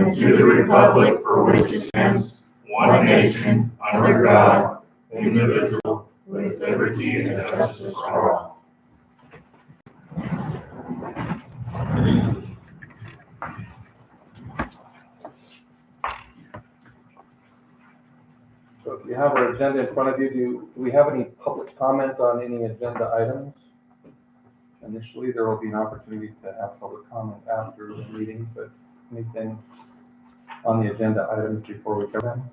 and to the republic for which it stands, one nation, under God, indivisible, with liberty and justice for all. So if you have our agenda in front of you, do we have any public comment on any agenda items? Initially, there will be an opportunity to have public comment after the meeting, but anything on the agenda items before we cover them?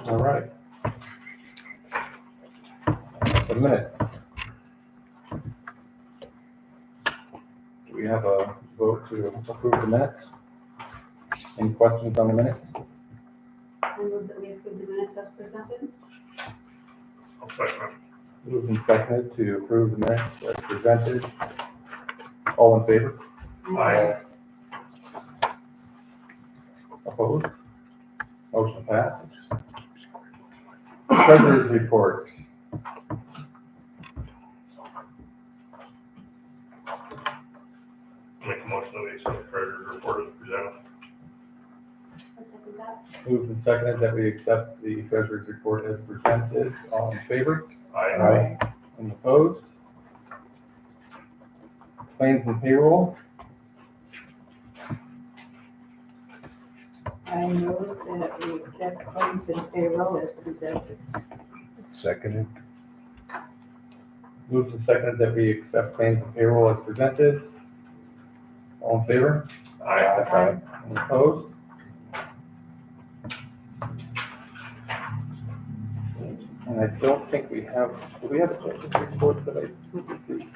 All right. The minutes. Do we have a vote to approve the minutes? Any questions on the minutes? I move that we approve the minutes as presented. I'll second. Moved and seconded to approve the minutes as presented. All in favor? Aye. Opposed? Motion passed. Treasurer's report. Make a motion that we accept the treasurer's report as presented. I second that. Moved and seconded that we accept the treasurer's report as presented. All in favor? Aye. Any opposed? Claims and payroll. I move that we accept claims and payroll as presented. Seconded. Moved and seconded that we accept claims and payroll as presented. All in favor? Aye. Any opposed? And I don't think we have, do we have a judge's report that I didn't see?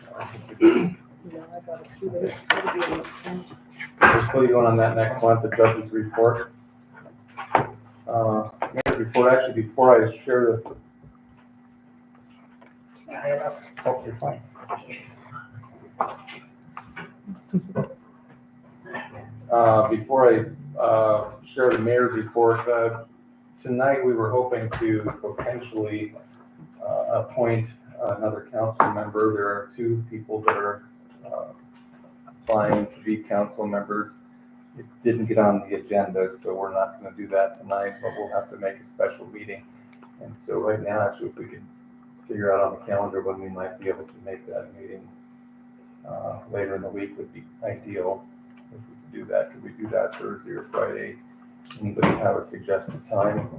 No, I got it too late. So it'll be an extension. We're still going on that next one, the judge's report. Mayor's report, actually, before I share the. Oh, you're fine. Before I share the mayor's report, tonight we were hoping to potentially appoint another council member. There are two people that are applying to be council members. It didn't get on the agenda, so we're not going to do that tonight, but we'll have to make a special meeting. And so right now, actually, if we could figure out on the calendar when we might be able to make that meeting later in the week would be ideal. If we could do that, could we do that Thursday or Friday? Anybody have a suggested time?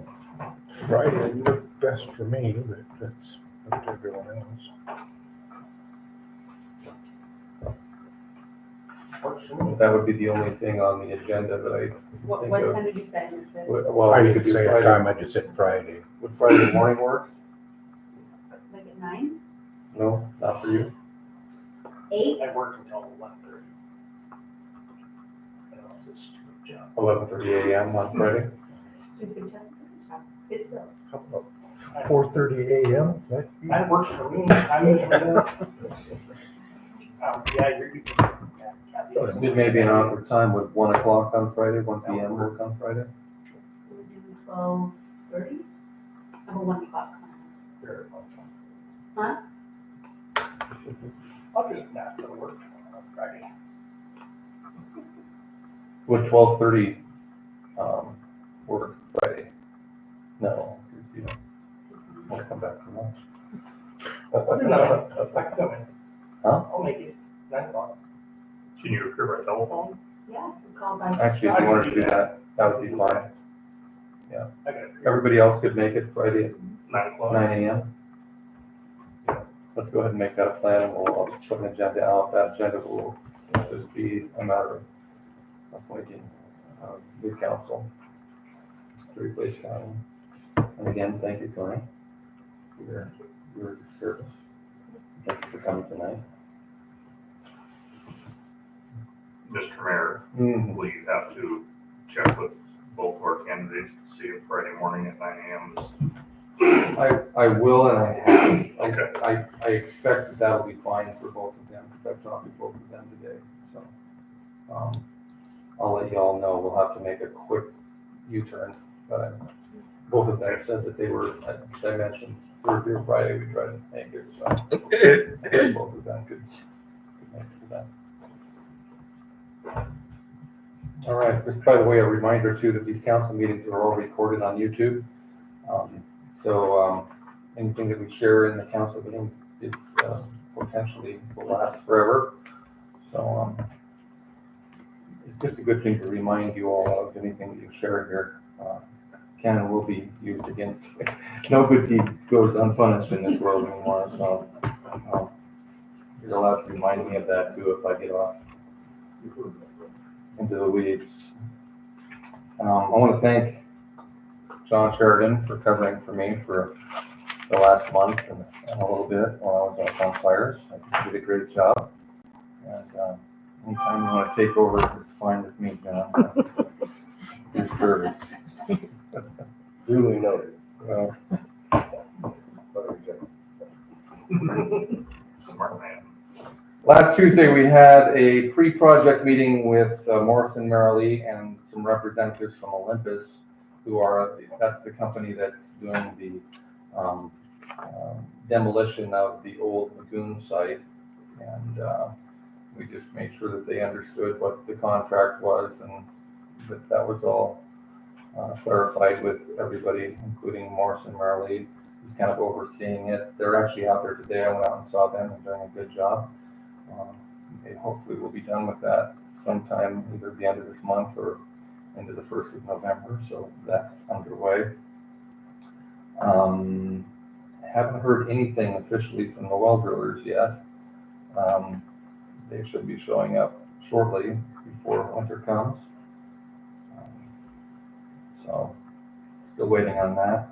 Friday would work best for me, but that's up to everyone else. That would be the only thing on the agenda that I What think of. time did you say? You said? Well, I we didn't could do say a Friday. time, I just said Friday. Would Friday morning work? Like at 9? No, not for you. 8? I work until 11:30. It's a stupid job. 11:30 a.m. on Friday. Stupid job. It's the. How about 4:30 a.m.? That works for me. I'm usually yeah, you're. It may be an awkward time with 1 o'clock on Friday, 1 p.m. work on Friday. We'll do 12:30? Oh, 1 o'clock. Huh? I'll just not go to work on Friday. Would 12:30 work Friday? No, because you don't want to come back from lunch. Huh? I'll make it 9 o'clock. Can you appear by telephone? Yeah, we call by. Actually, if you wanted to do that, that would be fine. I gotta. Everybody else could make it Friday at 9 o'clock. 9 a.m. Let's go ahead and make that a plan, and we'll put an agenda out. That agenda will just be a matter of appointing new council to replace Connie. And again, thank you, Connie, for your service. Thank you for coming tonight. Mr. Mayor, Mm-hmm. will you have to check with both of our candidates to see if Friday morning at 9 a.m. is? I will, and I have. Okay. I expect that'll be fine for both of them, because I've talked to both of them today, so. I'll let you all know, we'll have to make a quick U-turn, but both of them said that they were, I mentioned Thursday or Friday, we tried to make it, so. I think both of them could make for that. All right, just by the way, a reminder too that these council meetings are all recorded on YouTube. So anything that we share in the council meeting is potentially will last forever. So it's just a good thing to remind you all of anything that you share here. Can and will be used against you. No good deed goes unpunished in this world anymore. So you're allowed to remind me of that too if I get off into the weeds. I want to thank John Sheridan for covering for me for the last month and a little bit while I was out on fires. I think he did a great job. And anytime you want to take over, it's fine with me, John. Your service. Duly noted. Well, Smart man. last Tuesday, we had a pre-project meeting with Morrison Merrilee and some representatives from Olympus, that's the company that's doing the demolition of the old lagoon site. And we just made sure that they understood what the contract was and that was all clarified with everybody, including Morrison Merrilee, who's kind of overseeing it. They're actually out there today. I went out and saw them and doing a good job. They hopefully will be done with that sometime either the end of this month or into the 1st of November. So that's underway. Haven't heard anything officially from the well drillers yet. They should be showing up shortly before winter comes. So still waiting on that.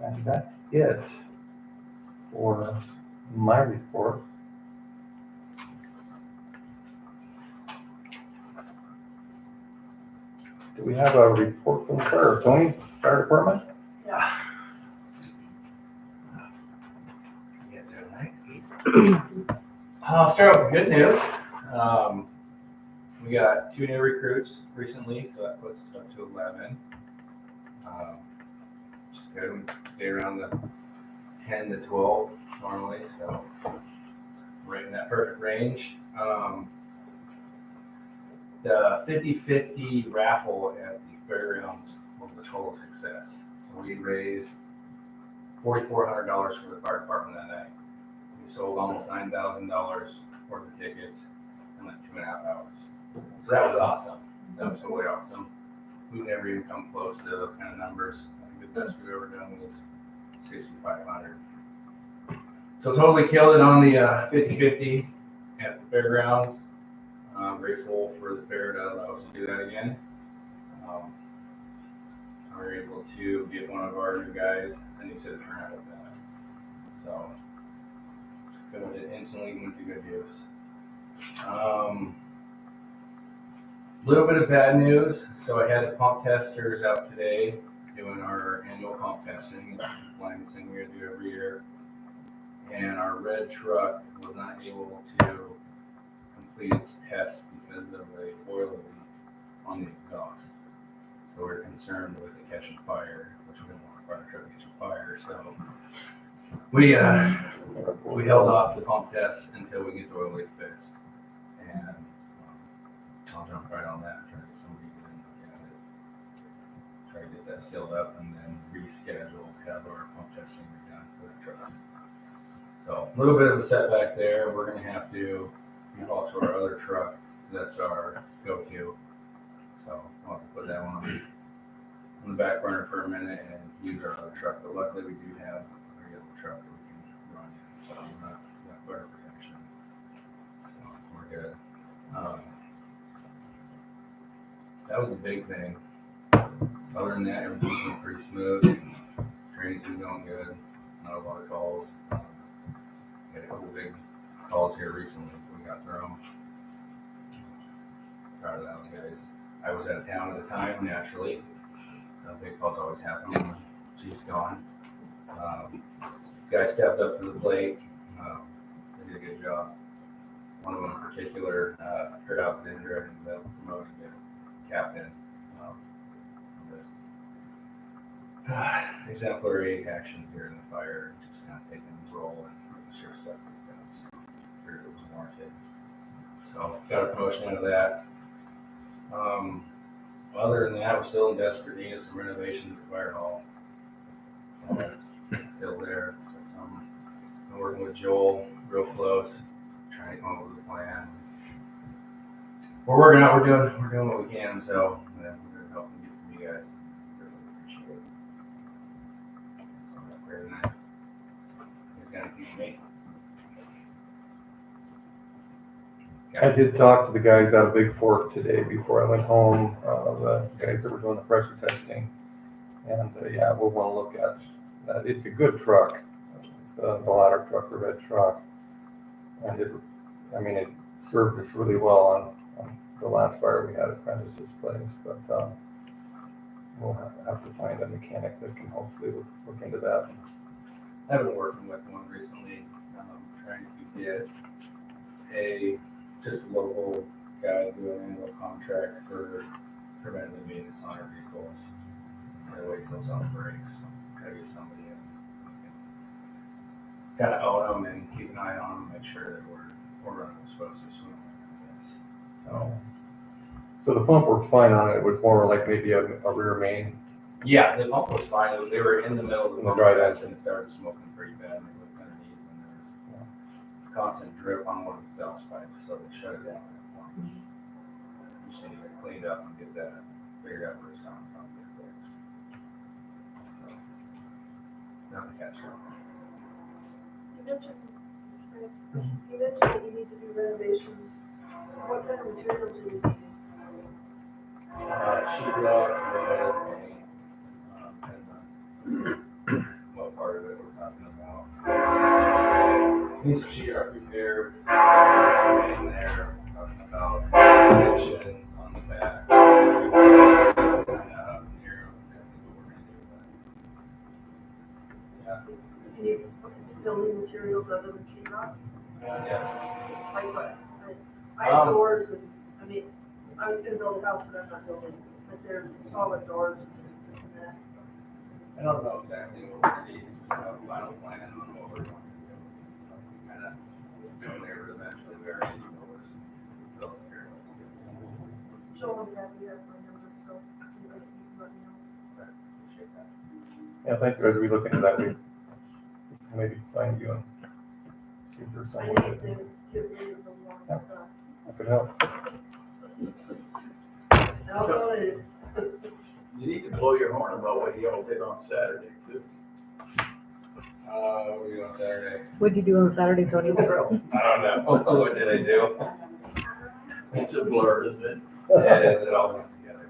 And that's it for my report. Do we have a report from the fire? Tony, fire department? Yeah. You guys have a night. I'll start with good news. We got 2 new recruits recently, so that puts us up to 11. Which is good. We stay around the 10 to 12 normally, so right in that perfect range. The 50-50 raffle at the fairgrounds was a total success. So we raised $4,400 for the fire department that night. We sold almost $9,000 worth of tickets in like 2.5 hours. So that was awesome. That was totally awesome. We've never even come close to those kind of numbers. I think the best we've ever done was 6,500. So totally killed it on the 50-50 at the fairgrounds. I'm grateful for the fair to allow us to do that again. We were able to get one of our new guys a new set of turnout with that. So put it instantly into good use. Little bit of bad news. So I had the pump testers out today doing our annual pump testing. It's the blindest thing we do every year. And our red truck was not able to complete its test because of a oil leak on the exhaust. So we're concerned with it catching fire, which we don't want our fire truck catching fire. So we held off the pump test until we get the oil leak fixed. And I'll jump right on that and try to get somebody to look at it. Try to get that sealed up and then reschedule to have our pump testing done for the truck. So a little bit of a setback there. We're going to have to move off to our other truck. That's our go-to. So I'll have to put that one on the back burner for a minute and use our other truck. But luckily we do have a regular truck that we can run in. So we're not got fire protection. So we're good. That was a big thing. Other than that, everything's been pretty smooth. Training's been going good. Not a lot of calls. We had a couple big calls here recently. We got through them. Proud of those guys. I was out of town at the time, naturally. Big calls always happen when the chief's gone. Guys stepped up to the plate. They did a good job. One of them in particular, Kurt Alexander, ended up promoted to captain. Exemplary actions during the fire, just kind of taking the role and making sure stuff gets done. So I figured it was warranted. So got a promotion out of that. Other than that, we're still in desperate need of some renovations at Fire Hall. So it's still there. I'm working with Joel real close, trying to come up with a plan. We're working out. We're doing what we can. So we're helping get from you guys. Really appreciate it. That's all I've got for tonight. You guys got anything for me? I did talk to the guys out of Big Fork today before I went home, the guys that were doing the pressure testing. And, yeah, we'll want to look at that. It's a good truck, the ladder truck, the red truck. And it served us really well on the last fire we had at Prentice's place. But we'll have to find a mechanic that can hopefully look into that. I've been working with one recently, trying to get just a local guy doing an annual contract for preventative maintenance on our vehicles. So wait till something breaks. Gotta get somebody in who can kind of own them and keep an eye on them, make sure that we're running what we're supposed to. So the pump worked fine on it. It was more like maybe a rear main. Yeah, the pump was fine. They were in the middle of the In the pump dry test vent. and it started smoking pretty bad. And they looked underneath and there was constant drip on one of the exhaust pipes, so they shut it down at that point. We just need to get it cleaned up and get that figured out where it's coming from, get it fixed. So, nothing catastrophic. You mentioned that you need to do renovations. What kind of materials are you using? Sheetrock, wood, paint, depends on what part of it we're talking about. Need some sheetrock repair, some in there, talking about connections on the back. Here, what we're gonna do, but, Any building materials other than sheetrock? yes. Like what? I have doors and, I was gonna build a house that I'm not building, but they're solid doors and this and that. I don't know exactly what we're gonna need, we have a final plan on what we're going to do. Kind of, from there, but eventually we are going to build here. Joel and Kathy have my number, so you can let me know. Appreciate that. Yeah, thank you. As we look into that, we can maybe find you and see if there's I some way need to get rid of the one stuff. that could help. And also, You need to blow your horn about what y'all did on Saturday too. What are we doing Saturday? What'd you do on Saturday, Tony? I don't know. What did I do? It's a blur, isn't it? Yeah, it all went together.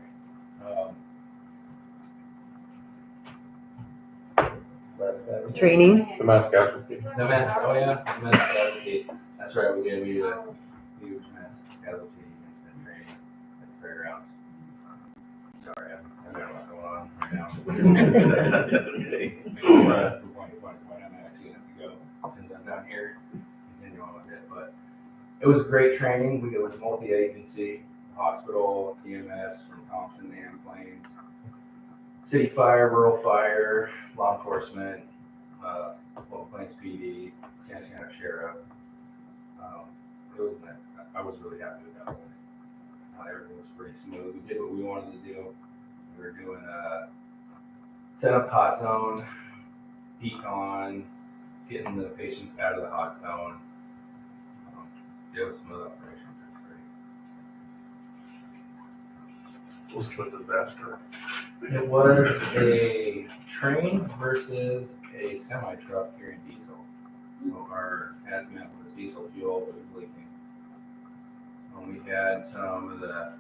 Training? The mass casualty. The mass, oh yeah, the mass casualty. That's right, we did. We did a huge mass casualty incident training at the fairgrounds. Sorry, I've got a lot going on right now. That's okay. I'm actually gonna have to go as soon as I'm down here, continue on with it. But it was a great training. It was multi-agency, hospital, TMS from Thompson and Plains, city fire, rural fire, law enforcement, local Plains PD, Santa Ana Sheriff. It was nice. I was really happy with that one. Everything was pretty smooth. We did what we wanted to do. We were doing set up hot zone, decon, getting the patients out of the hot zone. It was smooth operations. It was great. It was a disaster. It was a train versus a semi truck carrying diesel. So our hazmat was diesel fuel that was leaking. We had some of the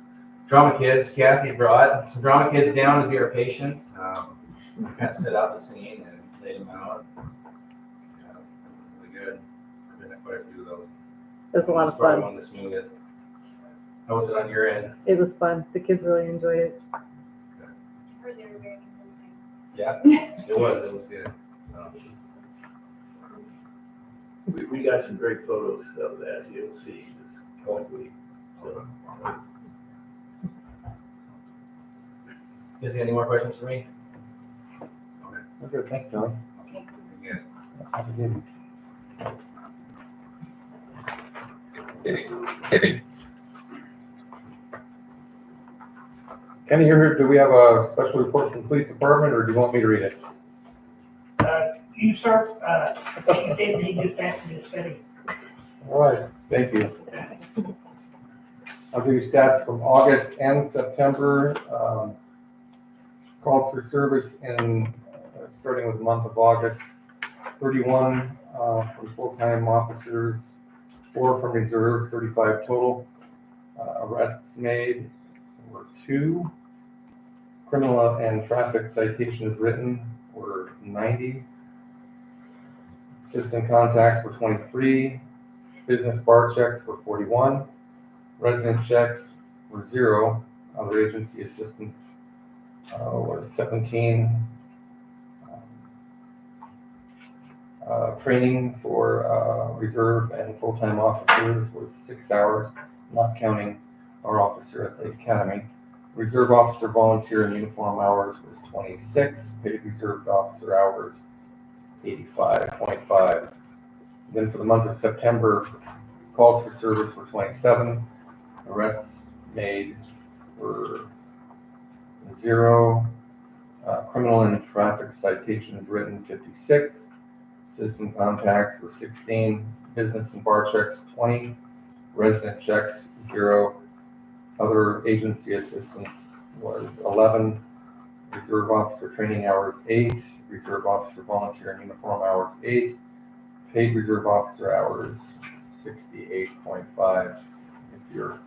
drama kids. Kathy brought some drama kids down to be our patients. We kind of set out the scene and laid them out. Yeah, really good. I've been at quite a few of those. It was a lot of Probably fun. one of the smoothest. How was it on your end? It was fun. The kids really enjoyed it. Heard they were very convincing. Yeah, it was. It was good. So, We got some great photos of that, you'll see. cool. So, You guys got any more questions for me? Okay, thank you, Tony. You guys. Have a good Kenny, do we have a special report from the police department, or do you want me to read it? You, sir, Chief David, he just asked me to say, All right, thank you. I'll give you stats from August and September. Calls for service in, starting with the month of August, 31 from full-time officers, 4 from reserve, 35 total. Arrests made were 2. Criminal and traffic citations written were 90. Citizen contacts were 23. Business bar checks were 41. Resident checks were 0. Other agency assistance was 17. Training for reserve and full-time officers was 6 hours, not counting our officer at the academy. Reserve officer volunteer and uniform hours was 26. Paid reserved officer hours 85.5. Then for the month of September, calls for service were 27. Arrests made were 0. Criminal and traffic citations written 56. Citizen contacts were 16. Business and bar checks 20. Resident checks 0. Other agency assistance was 11. Reserve officer training hours 8. Reserve officer volunteer and uniform hours 8. Paid reserve officer hours 68.5. If you're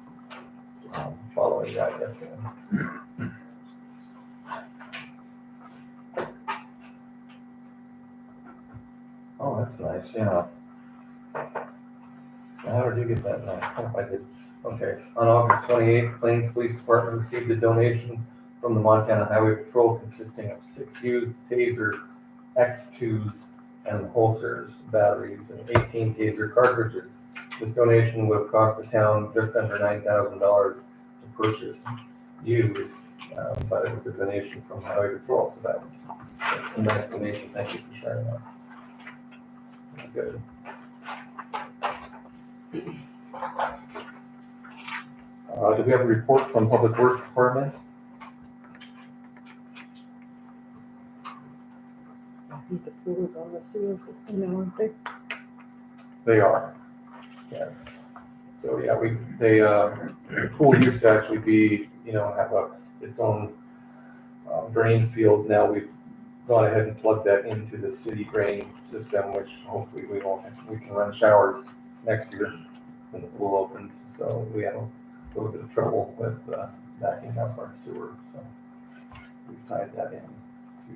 following that, yes. Oh, that's nice, yeah. How did you get that nice? Oh, I did. Okay, on August 28th, Plains Police Department received a donation from the Montana Highway Patrol consisting of 6 used Taser X2s and holsters, batteries, and 18 Taser cartridges. This donation would have cost the town just under $9,000 to purchase used, but it was a donation from Highway Patrol, so that's a nice donation. Thank you for sharing that. Good. Do we have a report from Public Works Department? I think the pool's on the sewer system now, aren't they? They are, yes. So, yeah, the pool used to actually be, have its own drain field. Now we've gone ahead and plugged that into the city drain system, which hopefully we can run showers next year when the pool opens. So we have a little bit of trouble with backing up our sewer, so we've tied that in to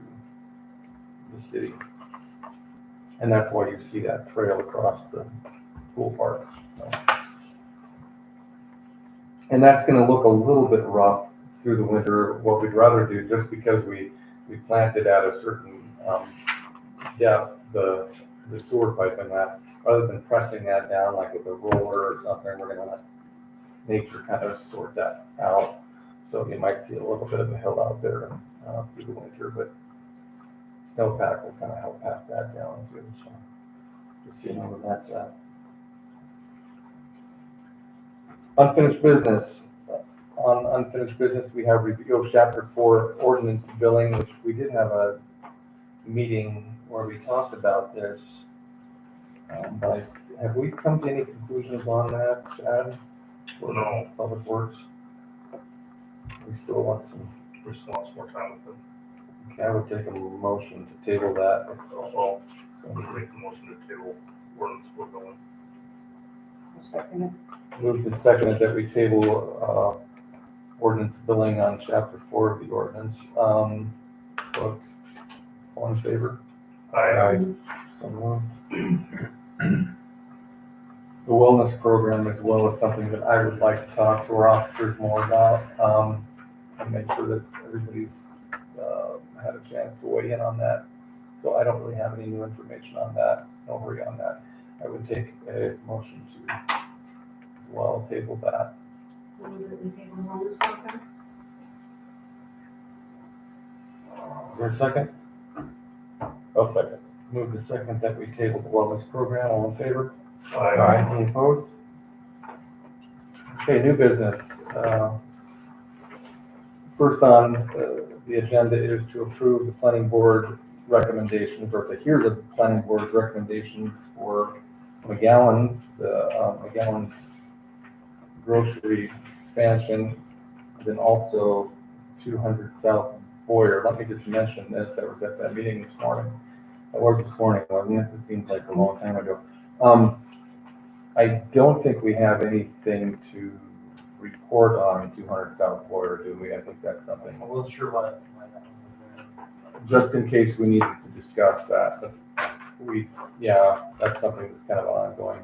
the city. And that's why you see that trail across the pool park. So. And that's gonna look a little bit rough through the winter. What we'd rather do, just because we planted at a certain depth, the sewer pipe in that, rather than pressing that down like with a roller or something, we're gonna let nature kind of sort that out. So you might see a little bit of a hill out there through the winter, but snowpack will kind of help pack that down too. So just so you know where that's at. Unfinished business. On unfinished business, we have review of chapter 4 ordinance billing, which we did have a meeting where we talked about this. But have we come to any conclusions on that, Chad? For No. Public Works? We still want some, We still want some more time with them. okay, I would take a motion to table that. Well, we make the motion to table ordinance we're going. I'll second it. Moved and seconded that we table ordinance billing on chapter 4 of the ordinance. All in favor? Aye. So moved. The wellness program as well is something that I would like to talk to our officers more about, and make sure that everybody's had a chance to weigh in on that. So I don't really have any new information on that. Don't worry on that. I would take a motion to, well, table that. What was it, we take them on this one? Is there a second? I'll second. Move to second that we table the wellness program. All in favor? Aye. Any opposed? Okay, new business. First on the agenda is to approve the planning board recommendations, or to hear the planning board's recommendations for McGowan's, the McGowan's grocery expansion, and then also 200 South Boyer. Let me just mention this, I was at that meeting this morning. I was this morning, wasn't it? It seems like a long time ago. I don't think we have anything to report on 200 South Boyer, do we? I think that's something, I wasn't sure why that one was just in case we needed to discuss that, but that's something that's kind of ongoing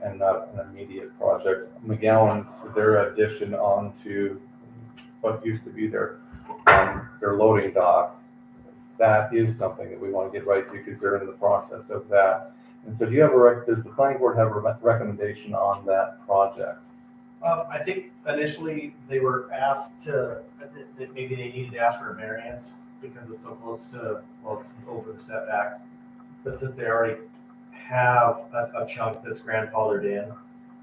and not an immediate project. McGowan's, their addition onto what used to be their loading dock, that is something that we want to get right to because they're in the process of that. And so does the planning board have a recommendation on that project? I think initially they were asked that maybe they needed to ask for a variance because it's so close to, it's over the setbacks. But since they already have a chunk that's grandfathered in,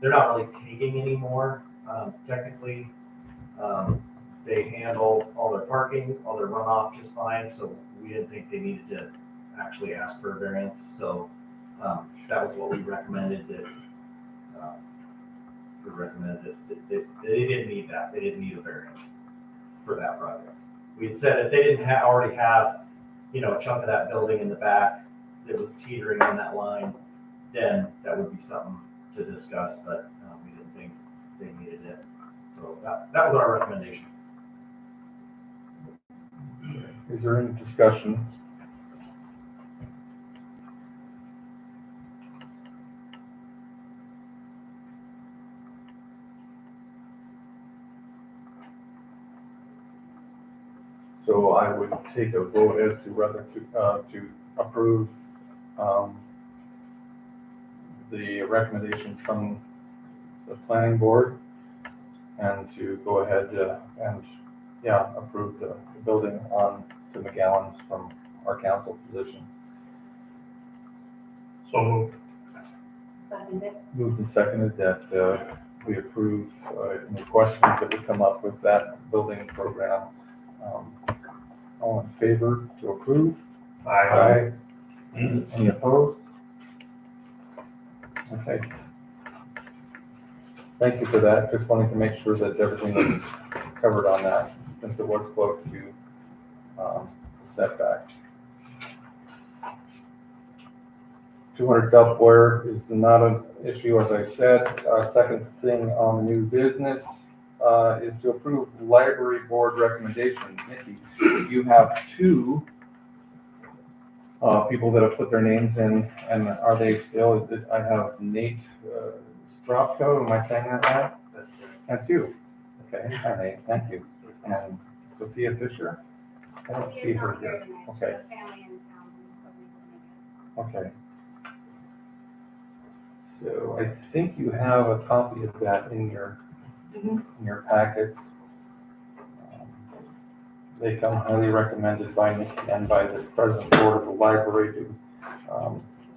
they're not really taking any more. Technically, they handle all their parking, all their runoff just fine. So we didn't think they needed to actually ask for a variance. So that was what we recommended that. They didn't need that. They didn't need a variance for that project. We had said if they didn't already have, a chunk of that building in the back that was teetering on that line, then that would be something to discuss, but we didn't think they needed it. So that was our recommendation. Is there any discussion? So I would take a vote as to whether to approve the recommendations from the planning board and to go ahead and approve the building on to McGowan's from our council position. So moved. Seconded. Moved and seconded that we approve any questions that would come up with that building program. All in favor to approve? Aye. Any opposed? Okay. Thank you for that. Just wanted to make sure that everything was covered on that, since it was close to setback. 200 South Boyer is not an issue, as I said. Second thing on new business is to approve library board recommendations. Nikki, you have two people that have put their names in, and are they still? I have Nate Stropko. Am I saying that right? That's you. Okay. Hi, Nate. Thank you. And Sophia Fisher. I don't see her here. Okay. Okay. So I think you have a copy of that in your packets. They come highly recommended by Nikki and by the president board of the library.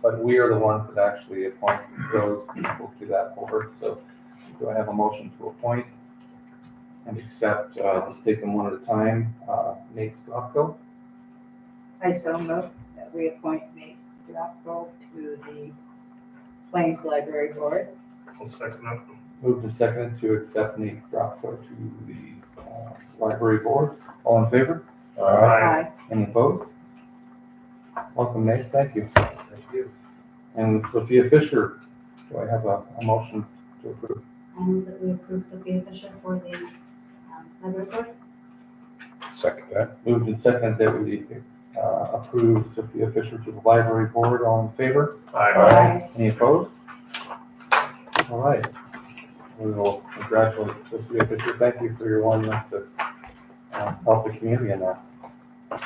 But we are the ones that actually appoint those people to that board. So do I have a motion to appoint and accept? Let's take them one at a time. Nate Stropko. I so move that we appoint Nate Stropko to the Plains Library Board. I'll second that. Moved and seconded to accept Nate Stropko to the library board. All in favor? Aye. Any opposed? Welcome, Nate. Thank you. Thank you. And Sophia Fisher, do I have a motion to approve? I move that we approve Sophia Fisher for the library board. Second that. Moved and seconded that we approve Sophia Fisher to the library board. All in favor? Aye. Any opposed? All right. We will congratulate Sophia Fisher. Thank you for your willingness to help the community in that. Do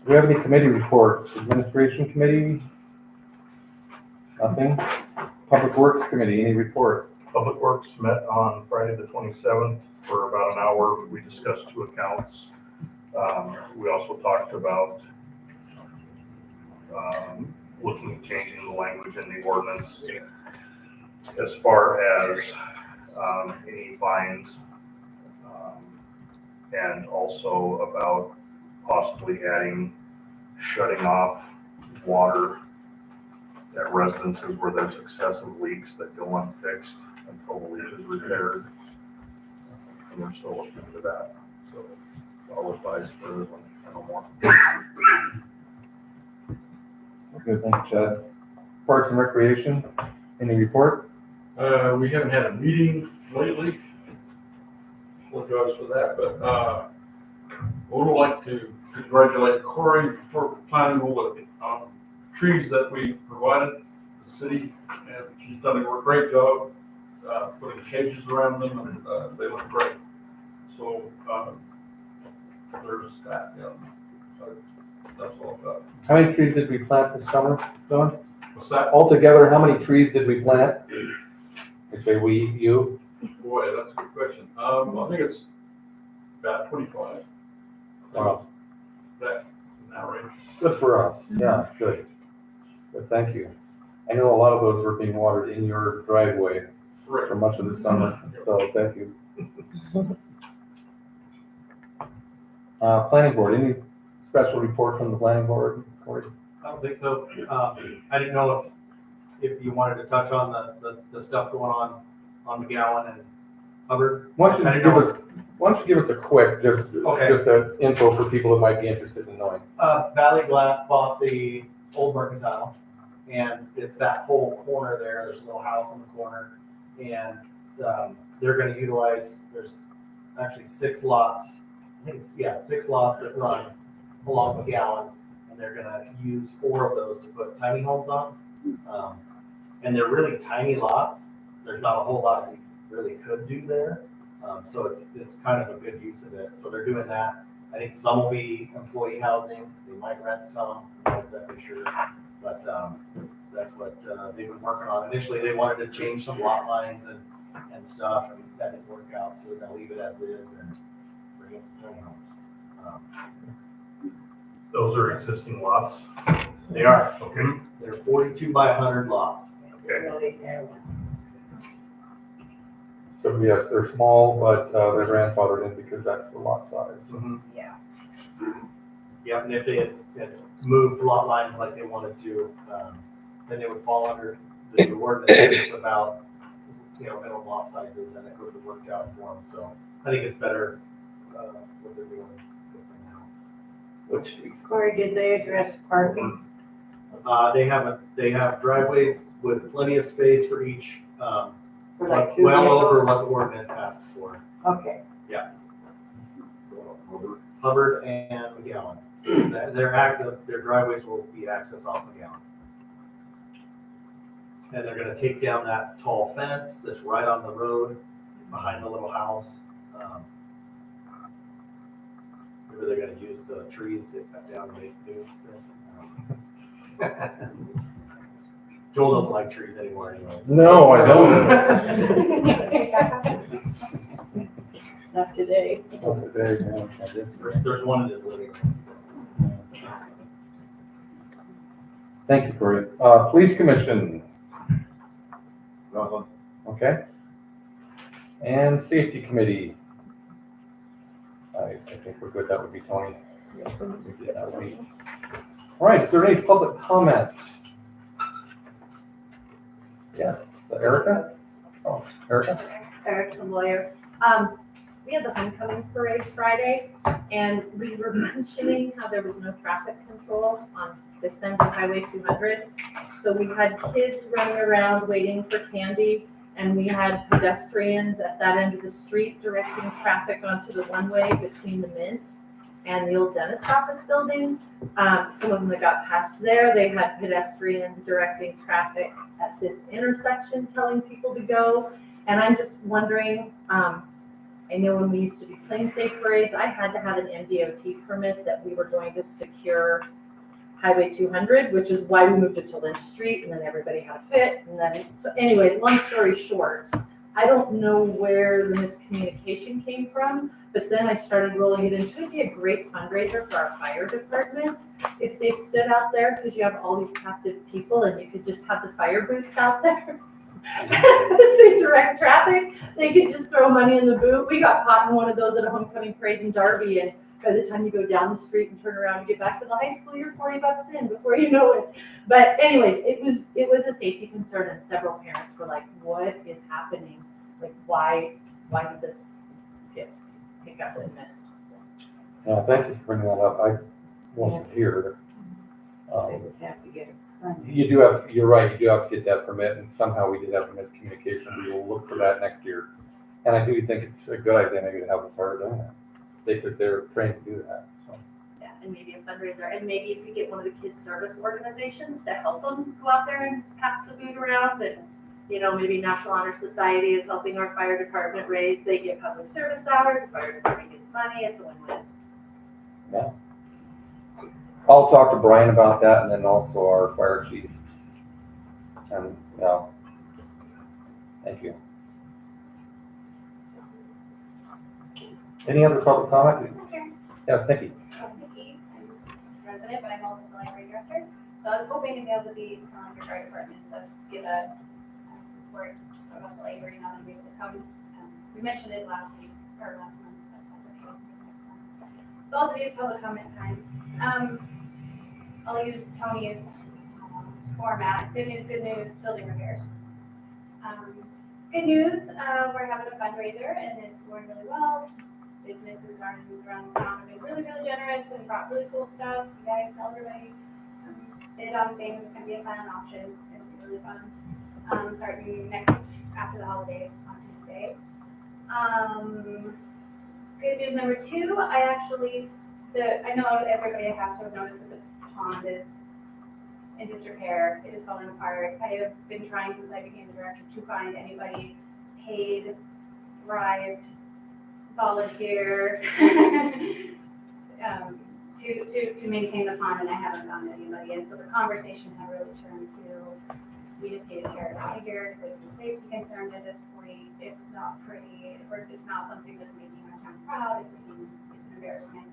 we have any committee reports? Administration committee? Nothing? Public Works Committee, any report? Public Works met on Friday the 27th for about an hour. We discussed two accounts. We also talked about looking at changing the language in the ordinance as far as any fines. And also about possibly shutting off water at residences where there's excessive leaks that go unfixed until the leak is repaired. And we're still looking into that, so I'll advise further when I know more. Good, thank you, Chad. Parks and Recreation, any report? We haven't had a meeting lately. Apologize for that, but, I would like to congratulate Corey for planting all the, trees that we provided the city, and she's done a great job, putting cages around them, and, they look great. So, there's that, yeah. So that's all I've got. How many trees did we plant this summer, Don? What's that? Altogether, how many trees did we plant? I say we, you? Boy, that's a good question. I think it's about 25. Wow. That, in that range. Good for us, yeah, good. Good, thank you. I know a lot of those were being watered in your driveway Right. for much of the summer, so thank you. Planning board, any special report from the planning board, Corey? I don't think so. I didn't know if you wanted to touch on the stuff going on McGowan and Hubbard. Why don't I you didn't give us a quick, just Okay. a info for people that might be interested in knowing. Valley Glass bought the old Mercantile, and it's that whole corner there. There's a little house in the corner, and they're going to utilize. There's actually 6 lots. I think it's 6 lots that run along McGowan, and they're going to use 4 of those to put tiny homes on. And they're really tiny lots. There's not a whole lot we really could do there. So it's kind of a good use of it. So they're doing that. I think some will be employee housing. They might rent some. I'm not exactly sure. But that's what they've been working on. Initially, they wanted to change some lot lines and stuff, and that didn't work out. So they're going to leave it as is and bring in some tiny homes. Those are existing lots. They are. Okay. They're 42 by 100 lots. Okay. Really narrow. So yes, they're small, but they're grandfathered in because that's the lot size. Yeah. Yeah, and if they had moved lot lines like they wanted to, then they would fall under the ordinance about, minimum lot sizes, and it would have worked out for them. So I think it's better what they're doing now. Corey, did they address parking? They have driveways with plenty of space for each, For like 2 well over vehicles? what the ordinance asks for. Okay, Hubbard and McGowan. They're active, their driveways will be access off McGowan. And they're gonna take down that tall fence that's right on the road behind the little house. Maybe they're gonna use the trees they cut down to make new fencing. Joel doesn't like trees anymore anyways. No, I don't. not today. Okay, yeah, I guess. There's one in his living room. Thank you, Corey. Police Commission, Nothing. okay? And Safety Committee. I think we're good, that would be Tony. That would be- All right, is there any public comment? Yes, Erica? Oh, Erica? Eric, the lawyer. We had the homecoming parade Friday, and we were mentioning how there was no traffic control on this end of Highway 200. So we had kids running around waiting for candy, and we had pedestrians at that end of the street directing traffic onto the one-way between the Mint and the old dentist office building. Some of them that got past there, they had pedestrians directing traffic at this intersection, telling people to go. And I'm just wondering, I know when we used to do Plains Day parades, I had to have an MDOT permit that we were going to secure Highway 200, which is why we moved it to Lynch Street, and then everybody had a fit, and then, so anyways, long story short, I don't know where the miscommunication came from, but then I started rolling it into, it'd be a great fundraiser for our fire department if they stood out there, because you have all these captive people, and you could just have the fire boots out there. This thing direct traffic, they could just throw money in the boot. We got caught in one of those at a homecoming parade in Darby, and by the time you go down the street and turn around and get back to the high school, you're $40 in before you know it. But anyways, it was a safety concern, and several parents were like, what is happening? Like, why did this get picked up and missed? Thank you for bringing that up. I wasn't here. They would have to get a permit. You're right, you do have to get that permit, and somehow we did have a miscommunication. We will look for that next year. And I do think it's a good idea maybe to have the fire doing that, because they're trained to do that, so. Yeah, and maybe a fundraiser, and maybe if you get one of the kids' service organizations to help them go out there and pass the food around, and, you know, maybe National Honor Society is helping our fire department raise, they get public service hours, the fire department gets money, it's a win-win. Yeah. I'll talk to Brian about that, and then also our fire chief. And, thank you. Any other public comment? Yes, thank you. Nikki, I'm resident, but I'm also the library director. So I was hoping to be able to be on your fire department, so give a report about the library, now that I'm able to come. We mentioned it last week, or last month, but that's okay. So I'll just use public comment time. I'll use Tony's format. Good news, building repairs. Good news, we're having a fundraiser and it's going really well. Businesses around the town have been really, really generous and brought really cool stuff. You guys tell everybody, bid on things. It's gonna be a silent auction. It'll be really fun. Starting after the holiday on Tuesday. Good news number 2, I know everybody has to have noticed that the pond is in disrepair. It is falling apart. I have been trying since I became the director to find anybody paid, bribed, volunteer to maintain the pond, and I haven't found anybody. And so the conversation had really turned to, we just need to tear it out of here because it's a safety concern at this point. It's not pretty, or it's not something that's making our town proud. It's an embarrassment.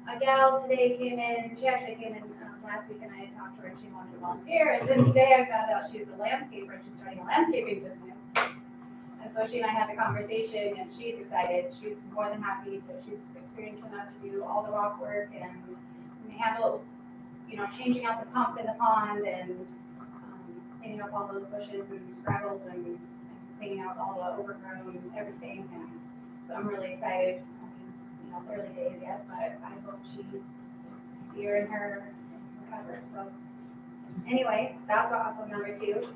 A gal today came in, she actually came in last week, and I had talked to her and she wanted to volunteer. And then today I found out she's a landscaper and she's starting a landscaping business. And so she and I had the conversation, and she's excited. She's more than happy to, she's experienced enough to do all the rock work and handle, changing out the pump in the pond and cleaning up all those bushes and scraggles and cleaning out all the overgrown everything. And so I'm really excited. It's early days yet, but I hope she is sincere in her effort. So anyway, that's awesome, number 2.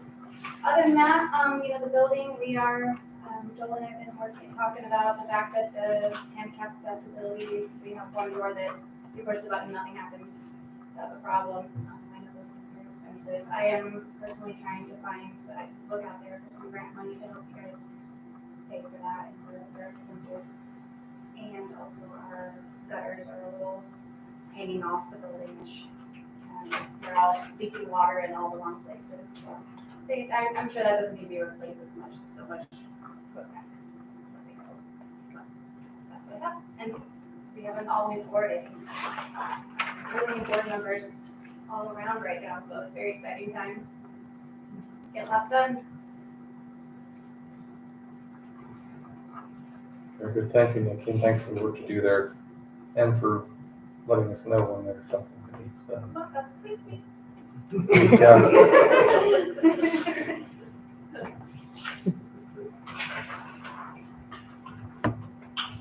Other than that, the building, we are, Joel and I have been talking about the fact that the handicap accessibility, we have one door that you push the button, nothing happens. That's a problem. I know those things are expensive. I am personally trying to look out there for some grant money to help you guys pay for that, and they're expensive. And also our gutters are a little hanging off the building, and they're all leaking water in all the wrong places. So I'm sure that doesn't need to be replaced so much equipment. That's what I have. And we have an all new board. Really new board members all around right now, so it's a very exciting time. Get lots done. Very good, thank you, Nikki, and thanks for the work you do there, and for letting us know when there's something that needs done. Oh, that's sweet. Yeah.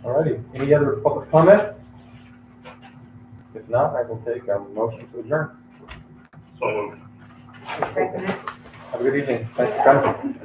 Alrighty, any other public comment? If not, I will take a motion to adjourn. So moved. Second it. Have a good evening, thanks for coming.